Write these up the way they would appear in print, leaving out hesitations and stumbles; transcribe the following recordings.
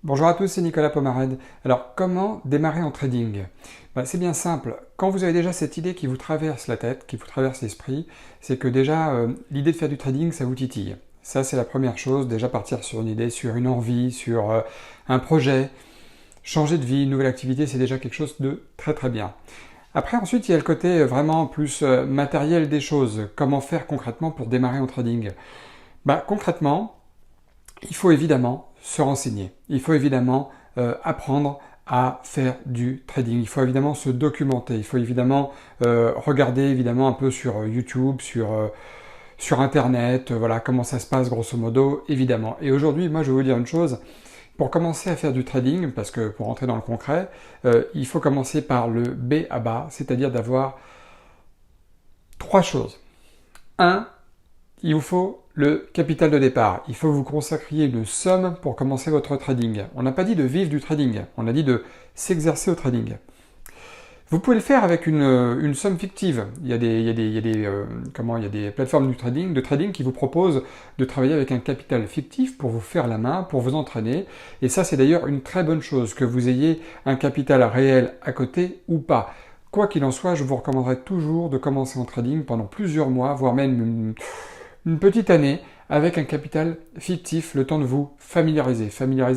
Bonjour à tous, c'est Nicolas Pomarède. Alors, comment démarrer en trading? C'est bien simple. Quand vous avez déjà cette idée qui vous traverse la tête, qui vous traverse l'esprit, c'est que déjà, l'idée de faire du trading, ça vous titille. Ça, c'est la première chose. Déjà partir sur une idée, sur une envie, sur un projet. Changer de vie, une nouvelle activité, c'est déjà quelque chose de très très bien. Après, ensuite, il y a le côté vraiment plus matériel des choses. Comment faire concrètement pour démarrer en trading? Concrètement, il faut évidemment se renseigner. Il faut évidemment apprendre à faire du trading. Il faut évidemment se documenter. Il faut évidemment regarder évidemment un peu sur YouTube, sur Internet, voilà comment ça se passe grosso modo, évidemment. Et aujourd'hui, moi je vais vous dire une chose. Pour commencer à faire du trading, parce que pour rentrer dans le concret, il faut commencer par le B à bas, c'est-à-dire d'avoir trois choses. Un, il vous faut le capital de départ. Il faut que vous consacriez une somme pour commencer votre trading. On n'a pas dit de vivre du trading, on a dit de s'exercer au trading. Vous pouvez le faire avec une somme fictive. Il y a des plateformes de trading qui vous proposent de travailler avec un capital fictif pour vous faire la main, pour vous entraîner. Et ça, c'est d'ailleurs une très bonne chose, que vous ayez un capital réel à côté ou pas. Quoi qu'il en soit, je vous recommanderais toujours de commencer en trading pendant plusieurs mois, voire même une petite année, avec un capital fictif, le temps de vous familiariser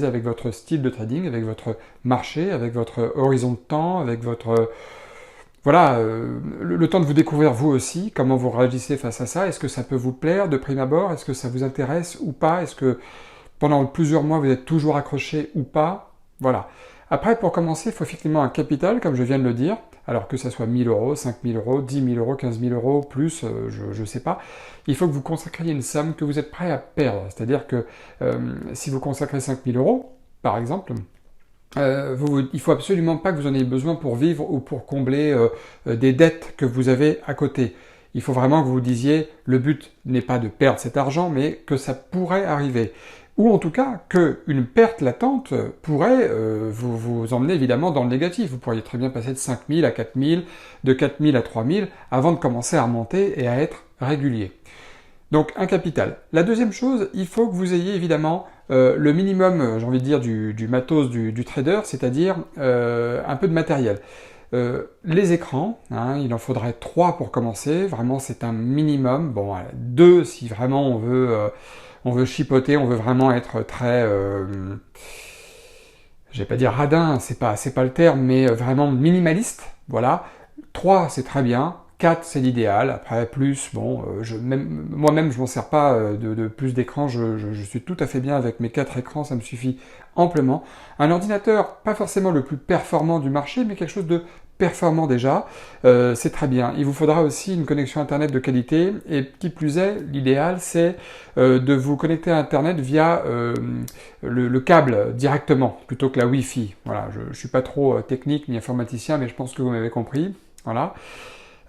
avec votre style de trading, avec votre marché, avec votre horizon de temps, avec votre... Voilà, le temps de vous découvrir vous aussi, comment vous réagissez face à ça, est-ce que ça peut vous plaire de prime abord, est-ce que ça vous intéresse ou pas, est-ce que pendant plusieurs mois vous êtes toujours accroché ou pas, voilà. Après, pour commencer, il faut effectivement un capital, comme je viens de le dire, alors que ça soit 1000 euros, 5000 euros, 10 000 euros, 15 000 euros, plus, je ne sais pas. Il faut que vous consacriez une somme que vous êtes prêt à perdre. C'est-à-dire que si vous consacrez 5000 euros, par exemple, il faut absolument pas que vous en ayez besoin pour vivre ou pour combler des dettes que vous avez à côté. Il faut vraiment que vous vous disiez, le but n'est pas de perdre cet argent, mais que ça pourrait arriver. Ou en tout cas, qu'une perte latente pourrait vous emmener évidemment dans le négatif. Vous pourriez très bien passer de 5000 à 4000, de 4000 à 3000, avant de commencer à remonter et à être régulier. Donc un capital. La deuxième chose, il faut que vous ayez évidemment le minimum, j'ai envie de dire, du matos du trader, c'est-à-dire un peu de matériel. Les écrans, hein, il en faudrait 3 pour commencer, vraiment c'est un minimum. Bon, 2 si vraiment on veut chipoter, on veut vraiment être très... je vais pas dire radin, c'est pas le terme, mais vraiment minimaliste, voilà. 3 c'est très bien, 4 c'est l'idéal, après plus, bon, moi-même je m'en sers pas de plus d'écran, je suis tout à fait bien avec mes 4 écrans, ça me suffit amplement. Un ordinateur, pas forcément le plus performant du marché, mais quelque chose de performant déjà, c'est très bien. Il vous faudra aussi une connexion internet de qualité, et qui plus est, l'idéal c'est de vous connecter à internet via le câble directement, plutôt que la Wi-Fi. Voilà, je ne suis pas trop technique ni informaticien, mais je pense que vous m'avez compris. Voilà.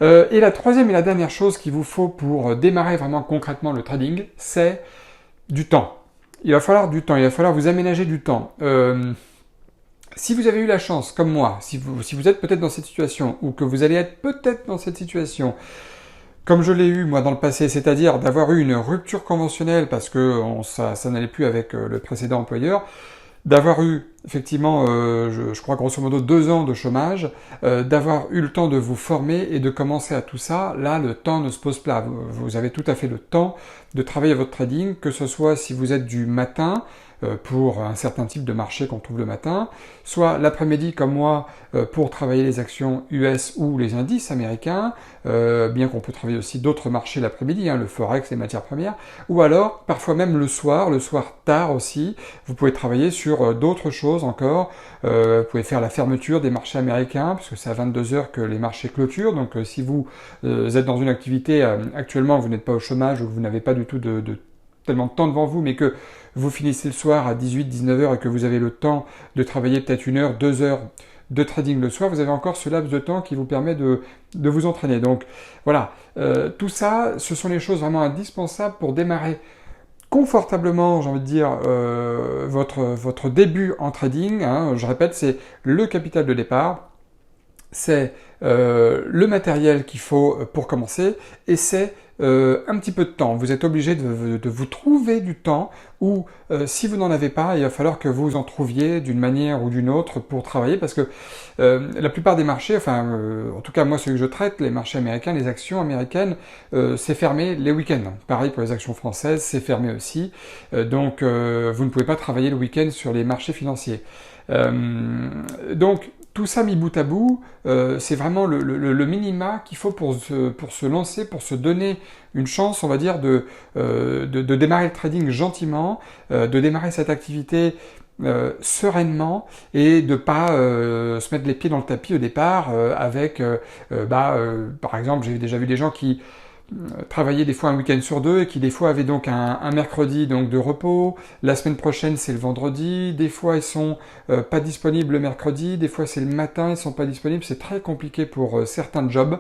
Et la troisième et la dernière chose qu'il vous faut pour démarrer vraiment concrètement le trading, c'est du temps. Il va falloir du temps, il va falloir vous aménager du temps. Si vous avez eu la chance, comme moi, si vous êtes peut-être dans cette situation, ou que vous allez être peut-être dans cette situation, comme je l'ai eu moi dans le passé, c'est-à-dire d'avoir eu une rupture conventionnelle parce que ça n'allait plus avec le précédent employeur, d'avoir eu effectivement, je crois grosso modo 2 ans de chômage, d'avoir eu le temps de vous former et de commencer à tout ça, là le temps ne se pose pas. Vous avez tout à fait le temps de travailler votre trading, que ce soit si vous êtes du matin, pour un certain type de marché qu'on trouve le matin, soit l'après-midi comme moi pour travailler les actions US ou les indices américains, bien qu'on peut travailler aussi d'autres marchés l'après-midi, hein, le forex, les matières premières, ou alors parfois même le soir tard aussi, vous pouvez travailler sur d'autres choses encore, vous pouvez faire la fermeture des marchés américains, puisque c'est à 22 heures que les marchés clôturent, donc si vous êtes dans une activité actuellement, vous n'êtes pas au chômage ou que vous n'avez pas du tout tellement de temps devant vous, mais que vous finissez le soir à 18-19 heures et que vous avez le temps de travailler peut-être 1 heure, 2 heures de trading le soir, vous avez encore ce laps de temps qui vous permet de vous entraîner. Donc voilà, tout ça, ce sont les choses vraiment indispensables pour démarrer confortablement, j'ai envie de dire, votre début en trading. Hein, je répète, c'est le capital de départ, c'est le matériel qu'il faut pour commencer, et c'est un petit peu de temps. Vous êtes obligé de vous trouver du temps, ou si vous n'en avez pas, il va falloir que vous en trouviez d'une manière ou d'une autre pour travailler, parce que la plupart des marchés, enfin en tout cas moi ceux que je traite, les marchés américains, les actions américaines, c'est fermé les week-ends. Pareil pour les actions françaises, c'est fermé aussi. Donc vous ne pouvez pas travailler le week-end sur les marchés financiers. Donc tout ça mis bout à bout, c'est vraiment le minima qu'il faut pour se lancer, pour se donner une chance, on va dire, de démarrer le trading gentiment, de démarrer cette activité sereinement, et de pas se mettre les pieds dans le tapis au départ avec, par exemple, j'ai déjà vu des gens qui travailler des fois un week-end sur deux, et qui des fois avaient donc un mercredi donc de repos, la semaine prochaine c'est le vendredi, des fois ils sont pas disponibles le mercredi, des fois c'est le matin, ils sont pas disponibles, c'est très compliqué pour certains jobs,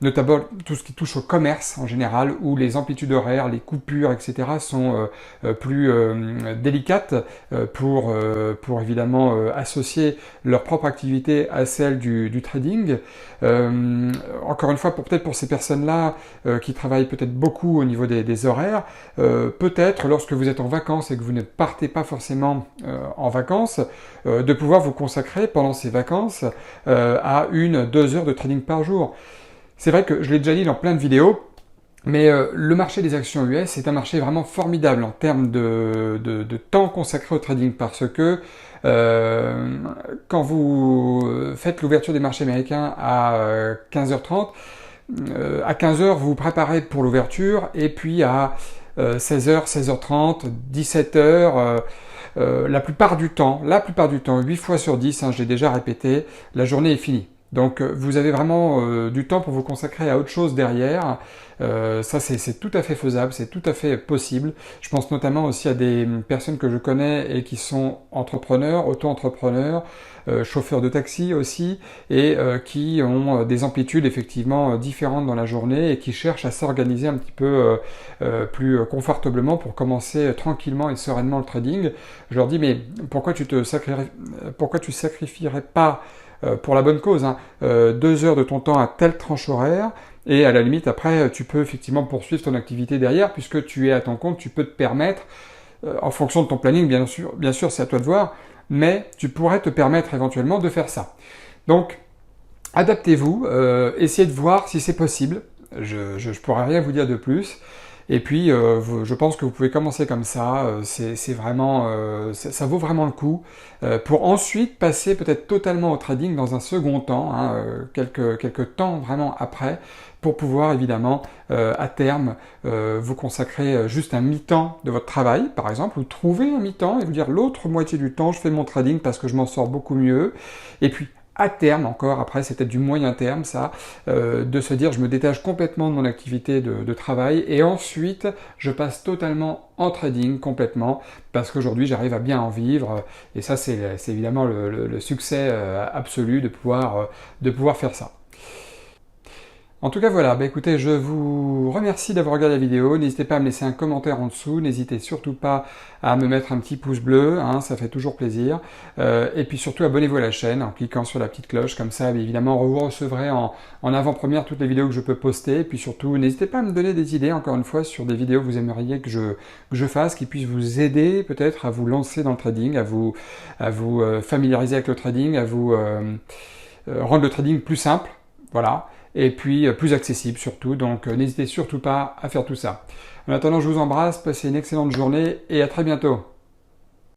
notamment tout ce qui touche au commerce en général, où les amplitudes horaires, les coupures, etc. sont plus délicates pour évidemment associer leur propre activité à celle du trading. Encore une fois, peut-être pour ces personnes-là qui travaillent peut-être beaucoup au niveau des horaires, peut-être lorsque vous êtes en vacances et que vous ne partez pas forcément en vacances, de pouvoir vous consacrer pendant ces vacances à 1-2 heures de trading par jour. C'est vrai que je l'ai déjà dit dans plein de vidéos, mais le marché des actions US est un marché vraiment formidable en termes de temps consacré au trading, parce que quand vous faites l'ouverture des marchés américains à 15h30, à 15h vous vous préparez pour l'ouverture, et puis à 16h, 16h30, 17h, la plupart du temps, 8 fois sur 10, hein, j'ai déjà répété, la journée est finie. Donc vous avez vraiment du temps pour vous consacrer à autre chose derrière. Ça c'est tout à fait faisable, c'est tout à fait possible. Je pense notamment aussi à des personnes que je connais et qui sont entrepreneurs, auto-entrepreneurs, chauffeurs de taxi aussi, et qui ont des amplitudes effectivement différentes dans la journée, et qui cherchent à s'organiser un petit peu plus confortablement pour commencer tranquillement et sereinement le trading. Je leur dis, mais pourquoi tu sacrifierais pas pour la bonne cause, hein, 2 heures de ton temps à telle tranche horaire, et à la limite après tu peux effectivement poursuivre ton activité derrière, puisque tu es à ton compte, tu peux te permettre, en fonction de ton planning bien sûr c'est à toi de voir, mais tu pourrais te permettre éventuellement de faire ça. Donc adaptez-vous, essayez de voir si c'est possible, je pourrais rien vous dire de plus. Et puis, je pense que vous pouvez commencer comme ça, c'est vraiment, ça vaut vraiment le coup, pour ensuite passer peut-être totalement au trading dans un second temps, hein, quelques temps vraiment après, pour pouvoir évidemment, à terme, vous consacrer juste un mi-temps de votre travail, par exemple, ou trouver un mi-temps et vous dire l'autre moitié du temps, je fais mon trading parce que je m'en sors beaucoup mieux, et puis à terme encore, après c'est peut-être du moyen terme ça, de se dire je me détache complètement de mon activité de travail, et ensuite je passe totalement en trading complètement, parce qu'aujourd'hui j'arrive à bien en vivre, et ça c'est évidemment le succès absolu de pouvoir faire ça. En tout cas voilà, écoutez, je vous remercie d'avoir regardé la vidéo, n'hésitez pas à me laisser un commentaire en dessous, n'hésitez surtout pas à me mettre un petit pouce bleu, hein, ça fait toujours plaisir, et puis surtout abonnez-vous à la chaîne en cliquant sur la petite cloche, comme ça évidemment vous recevrez en avant-première toutes les vidéos que je peux poster, et puis surtout n'hésitez pas à me donner des idées, encore une fois, sur des vidéos que vous aimeriez que je fasse, qui puissent vous aider peut-être à vous lancer dans le trading, à vous familiariser avec le trading, à vous rendre le trading plus simple, voilà, et puis plus accessible surtout, donc n'hésitez surtout pas à faire tout ça. En attendant, je vous embrasse, passez une excellente journée et à très bientôt.